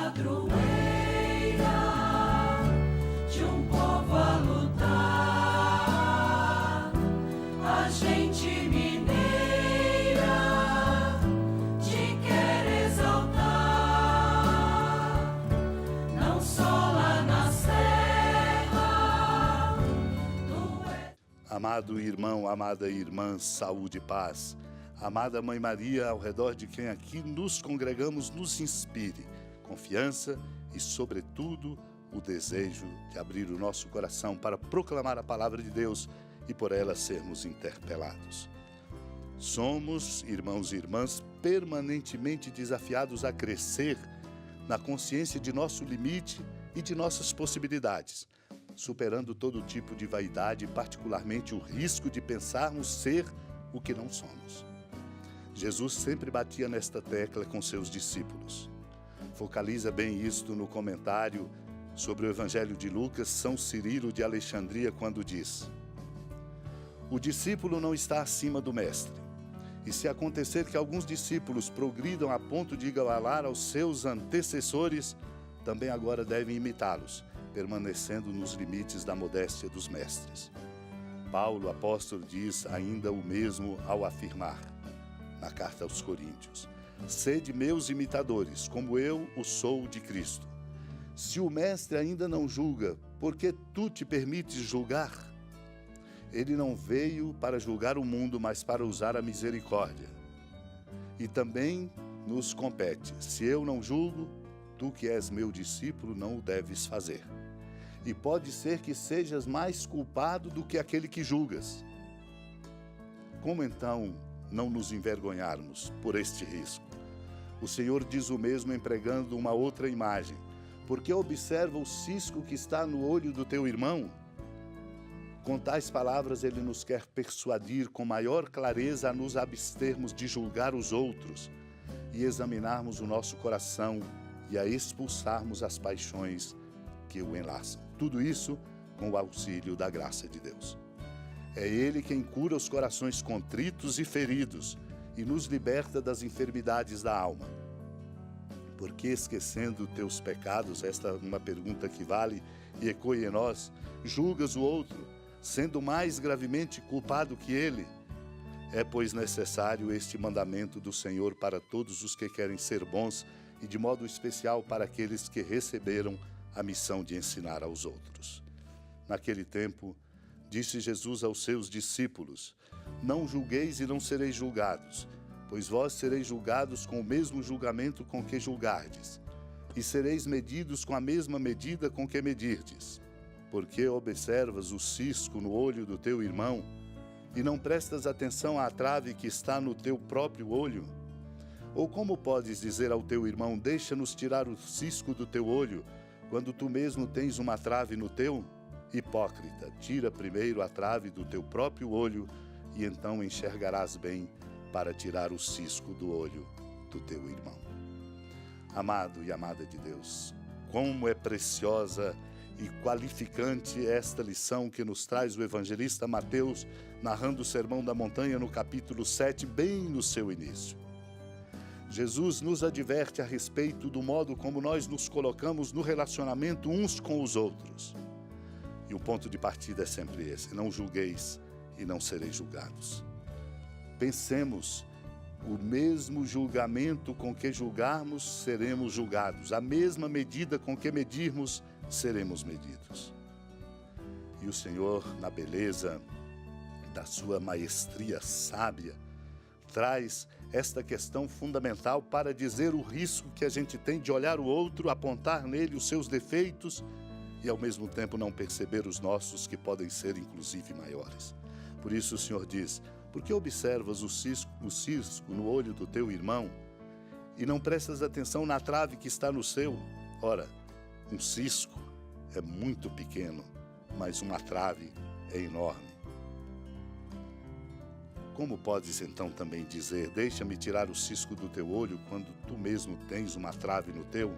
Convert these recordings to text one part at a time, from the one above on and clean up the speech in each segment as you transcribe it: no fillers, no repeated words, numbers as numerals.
padroeira de um povo a lutar, a gente mineira te quer exaltar, não só lá na serra. Amado irmão, amada irmã, saúde e paz. Amada Mãe Maria, ao redor de quem aqui nos congregamos, nos inspire confiança e, sobretudo, o desejo de abrir o nosso coração para proclamar a palavra de Deus e por ela sermos interpelados. Somos, irmãos e irmãs, permanentemente desafiados a crescer na consciência de nosso limite e de nossas possibilidades, superando todo tipo de vaidade, particularmente o risco de pensarmos ser o que não somos. Jesus sempre batia nesta tecla com seus discípulos. Focaliza bem isto no comentário sobre o Evangelho de Lucas, São Cirilo de Alexandria, quando diz: o discípulo não está acima do mestre, e se acontecer que alguns discípulos progridam a ponto de igualar aos seus antecessores, também agora devem imitá-los, permanecendo nos limites da modéstia dos mestres. Paulo, apóstolo, diz ainda o mesmo ao afirmar, na carta aos Coríntios: sede meus imitadores, como eu o sou de Cristo. Se o mestre ainda não julga, por que tu te permites julgar? Ele não veio para julgar o mundo, mas para usar a misericórdia. E também nos compete: se eu não julgo, tu que és meu discípulo não o deves fazer. E pode ser que sejas mais culpado do que aquele que julgas. Como então não nos envergonharmos por este risco? O Senhor diz o mesmo empregando uma outra imagem: porque observa o cisco que está no olho do teu irmão? Com tais palavras ele nos quer persuadir com maior clareza a nos abstermos de julgar os outros e examinarmos o nosso coração e a expulsarmos as paixões que o enlaçam. Tudo isso com o auxílio da graça de Deus. É Ele quem cura os corações contritos e feridos e nos liberta das enfermidades da alma. Porque esquecendo teus pecados, esta é uma pergunta que vale e ecoa em nós, julgas o outro, sendo mais gravemente culpado que ele? É, pois, necessário este mandamento do Senhor para todos os que querem ser bons e de modo especial para aqueles que receberam a missão de ensinar aos outros. Naquele tempo, disse Jesus aos seus discípulos: não julgueis e não sereis julgados, pois vós sereis julgados com o mesmo julgamento com que julgardes, e sereis medidos com a mesma medida com que medirdes. Porque observas o cisco no olho do teu irmão, e não prestas atenção à trave que está no teu próprio olho? Ou como podes dizer ao teu irmão: deixa-nos tirar o cisco do teu olho, quando tu mesmo tens uma trave no teu? Hipócrita, tira primeiro a trave do teu próprio olho, e então enxergarás bem para tirar o cisco do olho do teu irmão. Amado e amada de Deus, como é preciosa e qualificante esta lição que nos traz o evangelista Mateus, narrando o Sermão da Montanha no capítulo 7, bem no seu início. Jesus nos adverte a respeito do modo como nós nos colocamos no relacionamento uns com os outros. E o ponto de partida é sempre esse: não julgueis e não sereis julgados. Pensemos, o mesmo julgamento com que julgarmos, seremos julgados. A mesma medida com que medirmos, seremos medidos. E o Senhor, na beleza da sua maestria sábia, traz esta questão fundamental para dizer o risco que a gente tem de olhar o outro, apontar nele os seus defeitos e ao mesmo tempo não perceber os nossos, que podem ser inclusive maiores. Por isso o Senhor diz: por que observas o cisco no olho do teu irmão e não prestas atenção na trave que está no seu? Ora, um cisco é muito pequeno, mas uma trave é enorme. Como podes então também dizer: deixa-me tirar o cisco do teu olho, quando tu mesmo tens uma trave no teu?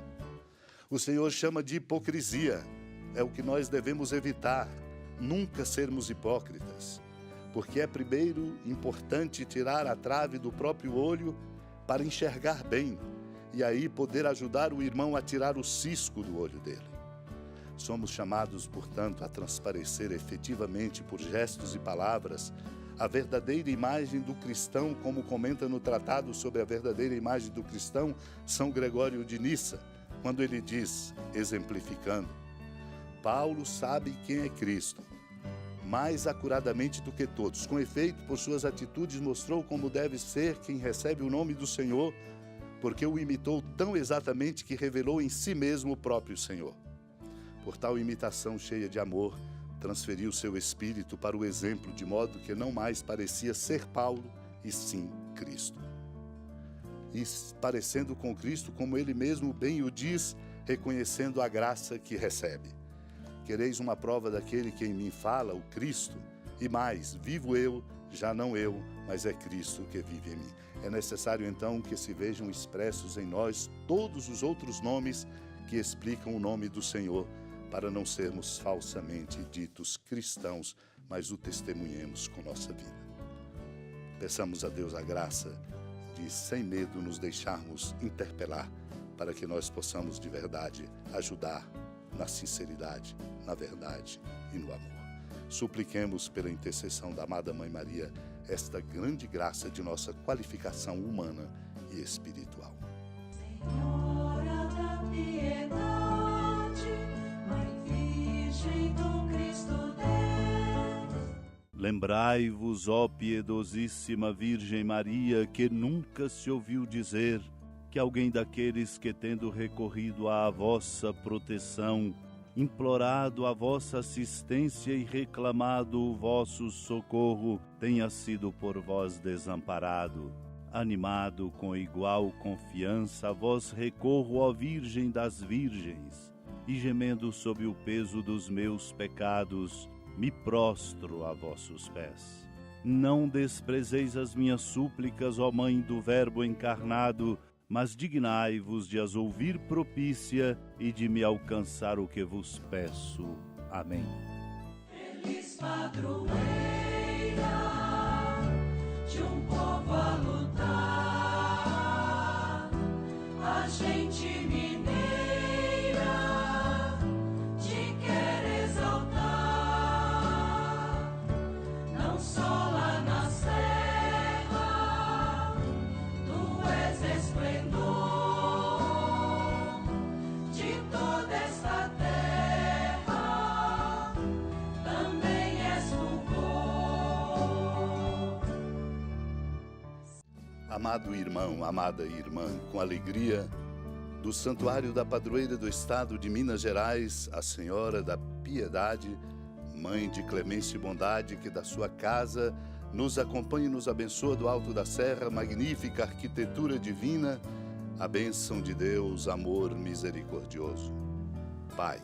O Senhor chama de hipocrisia. É o que nós devemos evitar, nunca sermos hipócritas, porque é primeiro importante tirar a trave do próprio olho para enxergar bem, e aí poder ajudar o irmão a tirar o cisco do olho dele. Somos chamados, portanto, a transparecer efetivamente por gestos e palavras a verdadeira imagem do cristão, como comenta no Tratado sobre a verdadeira imagem do cristão São Gregório de Nissa, quando ele diz, exemplificando: Paulo sabe quem é Cristo, mais acuradamente do que todos. Com efeito, por suas atitudes mostrou como deve ser quem recebe o nome do Senhor, porque o imitou tão exatamente que revelou em si mesmo o próprio Senhor. Por tal imitação cheia de amor, transferiu seu espírito para o exemplo, de modo que não mais parecia ser Paulo, e sim Cristo. E parecendo com Cristo, como ele mesmo bem o diz, reconhecendo a graça que recebe. Quereis uma prova daquele que em mim fala, o Cristo? E mais, vivo eu, já não eu, mas é Cristo que vive em mim. É necessário então que se vejam expressos em nós todos os outros nomes que explicam o nome do Senhor, para não sermos falsamente ditos cristãos, mas o testemunhemos com nossa vida. Peçamos a Deus a graça de, sem medo, nos deixarmos interpelar, para que nós possamos de verdade ajudar na sinceridade, na verdade e no amor. Supliquemos pela intercessão da amada Mãe Maria esta grande graça de nossa qualificação humana e espiritual. Senhora da piedade, Mãe Virgem do Cristo Deus. Lembrai-vos, ó piedosíssima Virgem Maria, que nunca se ouviu dizer que alguém daqueles que, tendo recorrido à vossa proteção, implorado a vossa assistência e reclamado o vosso socorro, tenha sido por vós desamparado. Animado com igual confiança, a vós recorro, ó Virgem das Virgens, e gemendo sob o peso dos meus pecados, me prostro a vossos pés. Não desprezeis as minhas súplicas, ó Mãe do Verbo encarnado, mas dignai-vos de as ouvir propícia e de me alcançar o que vos peço. Amém. Feliz padroeira de um povo a lutar, a gente mineira te quer exaltar, não só lá na serra, tu és esplendor de toda esta terra, também és fulgor. Amado irmão, amada irmã, com alegria, do Santuário da Padroeira do Estado de Minas Gerais, a Senhora da Piedade, Mãe de clemência e bondade, que da sua casa nos acompanha e nos abençoa do alto da serra, magnífica arquitetura divina, a bênção de Deus, amor misericordioso. Pai,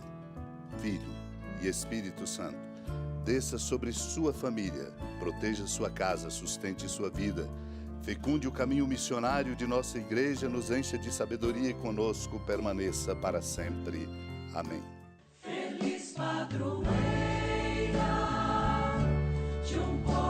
Filho e Espírito Santo, desça sobre sua família, proteja sua casa, sustente sua vida, fecunde o caminho missionário de nossa igreja, nos encha de sabedoria e conosco permaneça para sempre. Amém. Feliz padroeira de um povo